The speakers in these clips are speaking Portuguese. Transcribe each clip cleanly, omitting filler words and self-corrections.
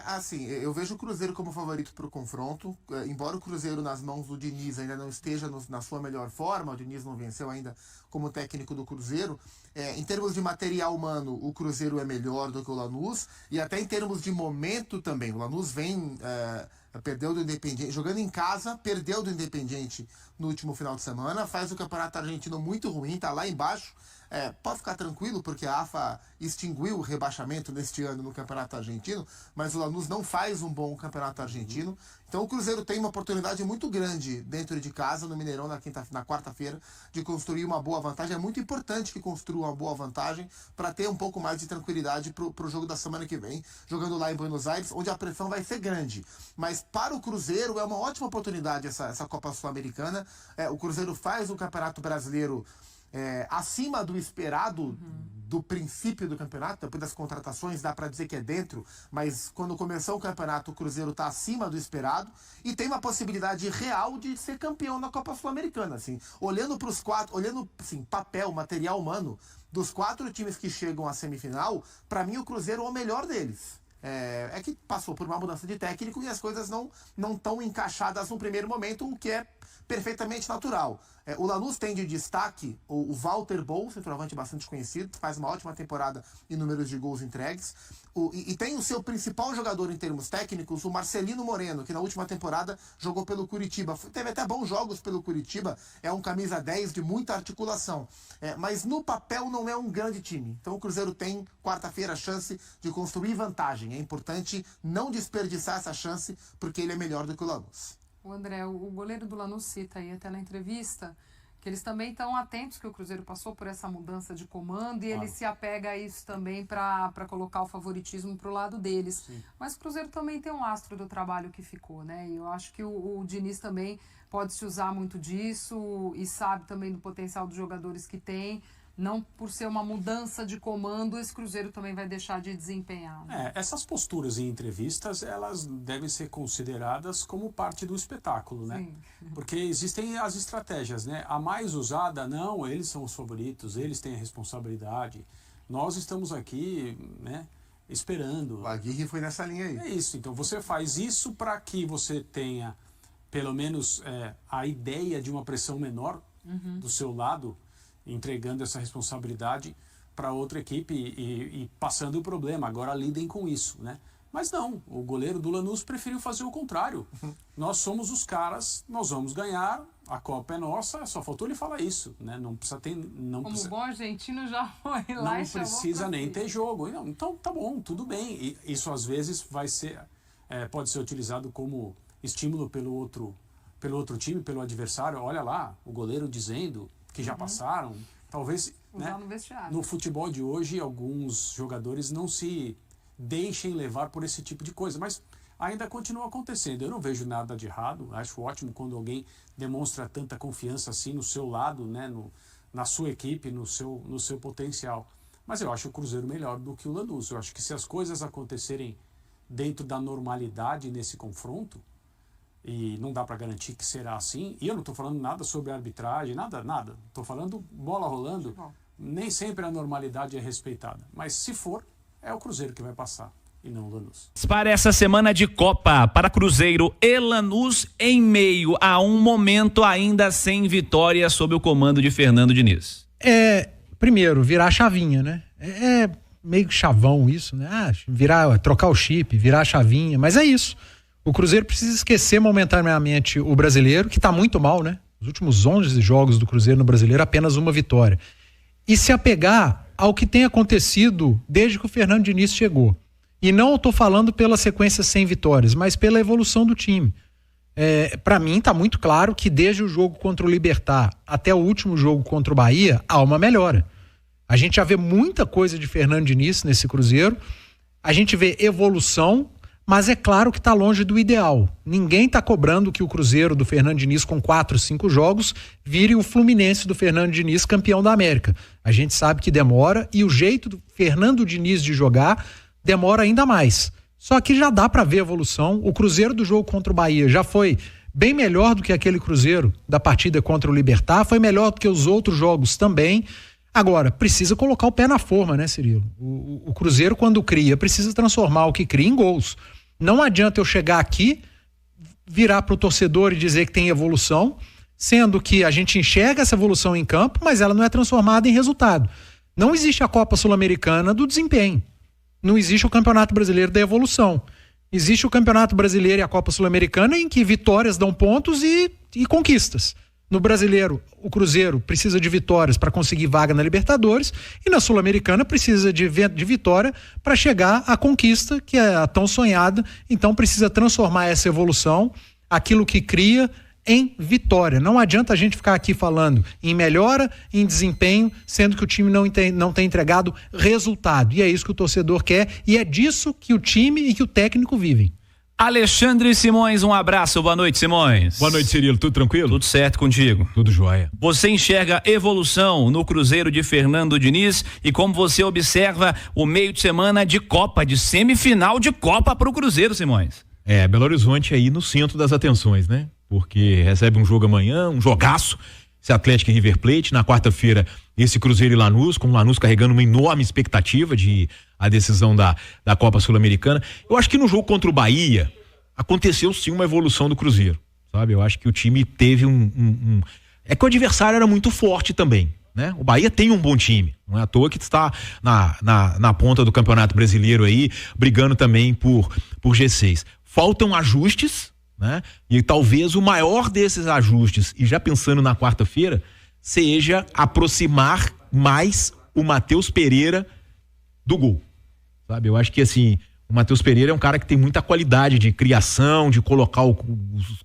Assim, eu vejo o Cruzeiro como favorito para o confronto, embora o Cruzeiro nas mãos do Diniz ainda não esteja na sua melhor forma, o Diniz não venceu ainda como técnico do Cruzeiro, em termos de material humano, o Cruzeiro é melhor do que o Lanús, e até em termos de momento também, o Lanús perdeu do Independiente, jogando em casa, perdeu do Independiente no último final de semana, faz o campeonato argentino muito ruim, tá lá embaixo. Pode ficar tranquilo, porque a AFA extinguiu o rebaixamento neste ano no Campeonato Argentino, mas o Lanús não faz um bom Campeonato Argentino. Então o Cruzeiro tem uma oportunidade muito grande dentro de casa, no Mineirão, na quarta-feira, de construir uma boa vantagem. É muito importante que construa uma boa vantagem para ter um pouco mais de tranquilidade para o jogo da semana que vem, jogando lá em Buenos Aires, onde a pressão vai ser grande. Mas para o Cruzeiro é uma ótima oportunidade essa Copa Sul-Americana. O Cruzeiro faz o Campeonato Brasileiro acima do esperado do princípio do campeonato. Depois das contratações dá para dizer que é dentro, mas quando começou o campeonato o Cruzeiro está acima do esperado e tem uma possibilidade real de ser campeão na Copa Sul-Americana, assim, olhando para os quatro, olhando assim, papel, material humano dos 4 times que chegam à semifinal, para mim o Cruzeiro é o melhor deles. Que passou por uma mudança de técnico e as coisas não estão encaixadas no primeiro momento, o que é perfeitamente natural. O Lanús tem de destaque o Walter Bol, centroavante bastante conhecido, faz uma ótima temporada em números de gols entregues. E tem o seu principal jogador em termos técnicos, o Marcelino Moreno, que na última temporada jogou pelo Curitiba. Teve até bons jogos pelo Curitiba, é um camisa 10 de muita articulação. Mas no papel não é um grande time. Então o Cruzeiro tem, quarta-feira, a chance de construir vantagem. É importante não desperdiçar essa chance, porque ele é melhor do que o Lanús. O André, o goleiro do Lanús cita aí até na entrevista que eles também estão atentos que o Cruzeiro passou por essa mudança de comando e ele se apega a isso também para colocar o favoritismo para o lado deles. Sim. Mas o Cruzeiro também tem um lastro do trabalho que ficou, né? E eu acho que o Diniz também pode se usar muito disso e sabe também do potencial dos jogadores que tem. Não por ser uma mudança de comando, esse Cruzeiro também vai deixar de desempenhar. Né? Essas posturas em entrevistas, elas devem ser consideradas como parte do espetáculo, né? Sim. Porque existem as estratégias, né? A mais usada, não, eles são os favoritos, eles têm a responsabilidade. Nós estamos aqui, né, esperando. O Aguirre foi nessa linha aí. É isso, então você faz isso para que você tenha, pelo menos, a ideia de uma pressão menor do seu lado, entregando essa responsabilidade para outra equipe e passando o problema. Agora lidem com isso, né? Mas não, o goleiro do Lanús preferiu fazer o contrário. Nós somos os caras, nós vamos ganhar, a Copa é nossa, só faltou ele falar isso, né? Não precisa ter... Como bom argentino já foi lá não precisa nem ter jogo. Então tá bom, tudo bem. E isso às vezes pode ser utilizado como estímulo pelo outro time, pelo adversário. Olha lá, o goleiro dizendo que já passaram. Talvez, né, no futebol de hoje alguns jogadores não se deixem levar por esse tipo de coisa, mas ainda continua acontecendo. Eu não vejo nada de errado, acho ótimo quando alguém demonstra tanta confiança assim no seu lado, né, na sua equipe, no seu potencial. Mas eu acho o Cruzeiro melhor do que o Lanús. Eu acho que se as coisas acontecerem dentro da normalidade nesse confronto, e não dá para garantir que será assim, e eu não estou falando nada sobre arbitragem, nada, estou falando bola rolando, nem sempre a normalidade é respeitada, mas se for, é o Cruzeiro que vai passar e não o Lanús. Para essa semana de Copa, para Cruzeiro e Lanús, em meio a um momento ainda sem vitória sob o comando de Fernando Diniz. Primeiro, virar a chavinha, né? É meio chavão isso, né? Trocar o chip, virar a chavinha, mas é isso. O Cruzeiro precisa esquecer momentaneamente o brasileiro, que está muito mal, né? Os últimos 11 jogos do Cruzeiro no brasileiro, apenas uma vitória. E se apegar ao que tem acontecido desde que o Fernando Diniz chegou. E não estou falando pela sequência sem vitórias, mas pela evolução do time. Para mim está muito claro que desde o jogo contra o Libertad até o último jogo contra o Bahia, há uma melhora. A gente já vê muita coisa de Fernando Diniz nesse Cruzeiro, a gente vê evolução, mas é claro que está longe do ideal. Ninguém está cobrando que o Cruzeiro do Fernando Diniz com 4, 5 jogos vire o Fluminense do Fernando Diniz campeão da América. A gente sabe que demora e o jeito do Fernando Diniz de jogar demora ainda mais. Só que já dá para ver evolução. O Cruzeiro do jogo contra o Bahia já foi bem melhor do que aquele Cruzeiro da partida contra o Libertad, foi melhor do que os outros jogos também. Agora, precisa colocar o pé na forma, né, Cirilo? O Cruzeiro, quando cria, precisa transformar o que cria em gols. Não adianta eu chegar aqui, virar pro torcedor e dizer que tem evolução, sendo que a gente enxerga essa evolução em campo, mas ela não é transformada em resultado. Não existe a Copa Sul-Americana do desempenho. Não existe o Campeonato Brasileiro da evolução. Existe o Campeonato Brasileiro e a Copa Sul-Americana em que vitórias dão pontos e conquistas. No Brasileiro, o Cruzeiro precisa de vitórias para conseguir vaga na Libertadores e na Sul-Americana precisa de vitória para chegar à conquista, que é a tão sonhada. Então precisa transformar essa evolução, aquilo que cria, em vitória. Não adianta a gente ficar aqui falando em melhora, em desempenho, sendo que o time não tem entregado resultado. E é isso que o torcedor quer e é disso que o time e que o técnico vivem. Alexandre Simões, um abraço, boa noite, Simões. Boa noite, Cirilo, tudo tranquilo? Tudo certo contigo? Tudo jóia. Você enxerga evolução no Cruzeiro de Fernando Diniz e como você observa o meio de semana de Copa, de semifinal de Copa pro Cruzeiro, Simões? Belo Horizonte aí no centro das atenções, né? Porque recebe um jogo amanhã, um jogaço, esse Atlético e River Plate, na quarta-feira esse Cruzeiro e Lanús, com o Lanús carregando uma enorme expectativa de a decisão da Copa Sul-Americana. Eu acho que no jogo contra o Bahia aconteceu sim uma evolução do Cruzeiro, sabe? Eu acho que o time teve é que o adversário era muito forte também, né? O Bahia tem um bom time, não é à toa que está na ponta do Campeonato Brasileiro aí, brigando também por G6. Faltam ajustes, né? E talvez o maior desses ajustes, e já pensando na quarta-feira, seja aproximar mais o Matheus Pereira do gol, sabe? Eu acho que assim, o Matheus Pereira é um cara que tem muita qualidade de criação, de colocar os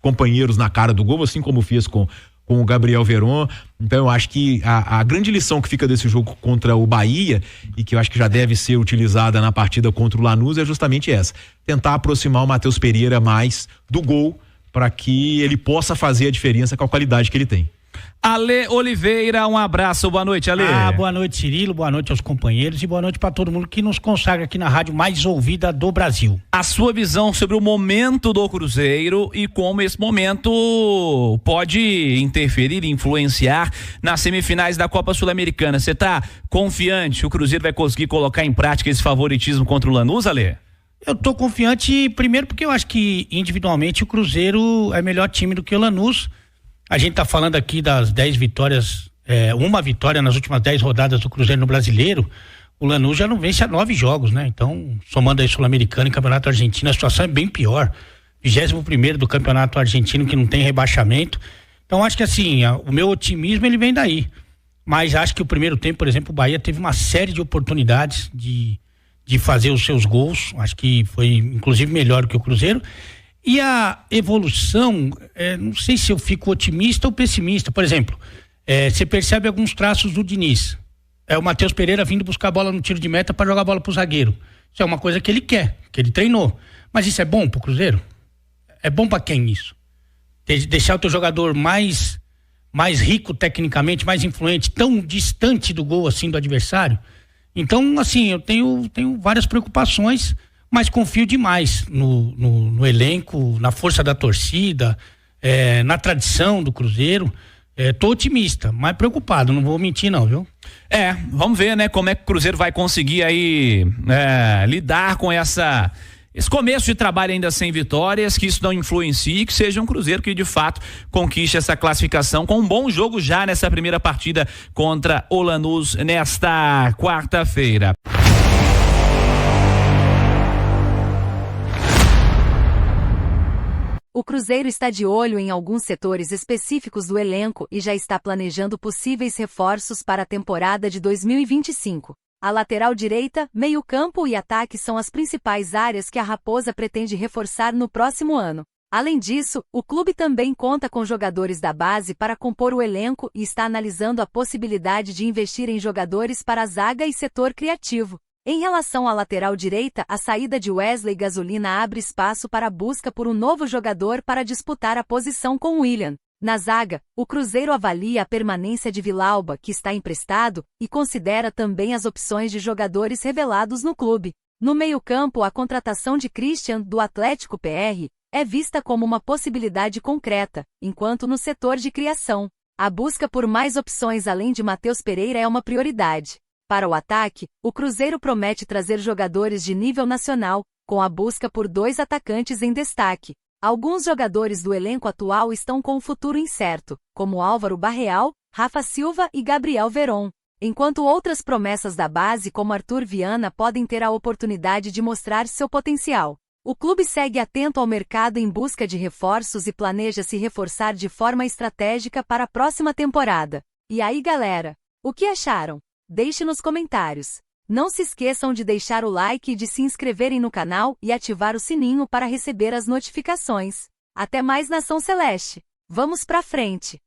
companheiros na cara do gol, assim como fez com o Gabriel Veron. Então eu acho que a grande lição que fica desse jogo contra o Bahia, e que eu acho que já deve ser utilizada na partida contra o Lanús, é justamente essa: tentar aproximar o Matheus Pereira mais do gol, para que ele possa fazer a diferença com a qualidade que ele tem. Ale Oliveira, um abraço, boa noite, Ale. Boa noite, Cirilo, boa noite aos companheiros e boa noite para todo mundo que nos consagra aqui na rádio mais ouvida do Brasil. A sua visão sobre o momento do Cruzeiro e como esse momento pode interferir, influenciar nas semifinais da Copa Sul-Americana. Você tá confiante que o Cruzeiro vai conseguir colocar em prática esse favoritismo contra o Lanús, Ale? Eu tô confiante, primeiro porque eu acho que individualmente o Cruzeiro é melhor time do que o Lanús. A gente tá falando aqui das 10 vitórias, uma vitória nas últimas 10 rodadas do Cruzeiro no Brasileiro. O Lanús já não vence há 9 jogos, né? Então, somando aí Sul-Americano e Campeonato Argentino, a situação é bem pior. 21º do Campeonato Argentino, que não tem rebaixamento. Então, acho que assim, o meu otimismo ele vem daí. Mas acho que o primeiro tempo, por exemplo, o Bahia teve uma série de oportunidades de fazer os seus gols. Acho que foi inclusive melhor que o Cruzeiro. E a evolução, não sei se eu fico otimista ou pessimista. Por exemplo, você percebe alguns traços do Diniz. É o Matheus Pereira vindo buscar a bola no tiro de meta para jogar a bola pro zagueiro. Isso é uma coisa que ele quer, que ele treinou. Mas isso é bom pro Cruzeiro? É bom para quem isso? Deixar o teu jogador mais rico tecnicamente, mais influente, tão distante do gol assim do adversário? Então, assim, eu tenho várias preocupações, mas confio demais no elenco, na força da torcida, na tradição do Cruzeiro. Tô otimista, mas preocupado, não vou mentir não, viu? Vamos ver, né, como é que o Cruzeiro vai conseguir aí lidar com esse começo de trabalho ainda sem vitórias, que isso não influencie, que seja um Cruzeiro que de fato conquiste essa classificação com um bom jogo já nessa primeira partida contra o Lanús nesta quarta-feira. O Cruzeiro está de olho em alguns setores específicos do elenco e já está planejando possíveis reforços para a temporada de 2025. A lateral direita, meio-campo e ataque são as principais áreas que a Raposa pretende reforçar no próximo ano. Além disso, o clube também conta com jogadores da base para compor o elenco e está analisando a possibilidade de investir em jogadores para a zaga e setor criativo. Em relação à lateral direita, a saída de Wesley Gasolina abre espaço para a busca por um novo jogador para disputar a posição com William. Na zaga, o Cruzeiro avalia a permanência de Vilauba, que está emprestado, e considera também as opções de jogadores revelados no clube. No meio-campo, a contratação de Christian, do Atlético PR, é vista como uma possibilidade concreta, enquanto no setor de criação, A busca por mais opções além de Matheus Pereira é uma prioridade. Para o ataque, o Cruzeiro promete trazer jogadores de nível nacional, com a busca por 2 atacantes em destaque. Alguns jogadores do elenco atual estão com o futuro incerto, como Álvaro Barreal, Rafa Silva e Gabriel Veron, enquanto outras promessas da base como Arthur Viana podem ter a oportunidade de mostrar seu potencial. O clube segue atento ao mercado em busca de reforços e planeja se reforçar de forma estratégica para a próxima temporada. E aí, galera? O que acharam? Deixe nos comentários. Não se esqueçam de deixar o like e de se inscreverem no canal e ativar o sininho para receber as notificações. Até mais, Nação Celeste! Vamos pra frente!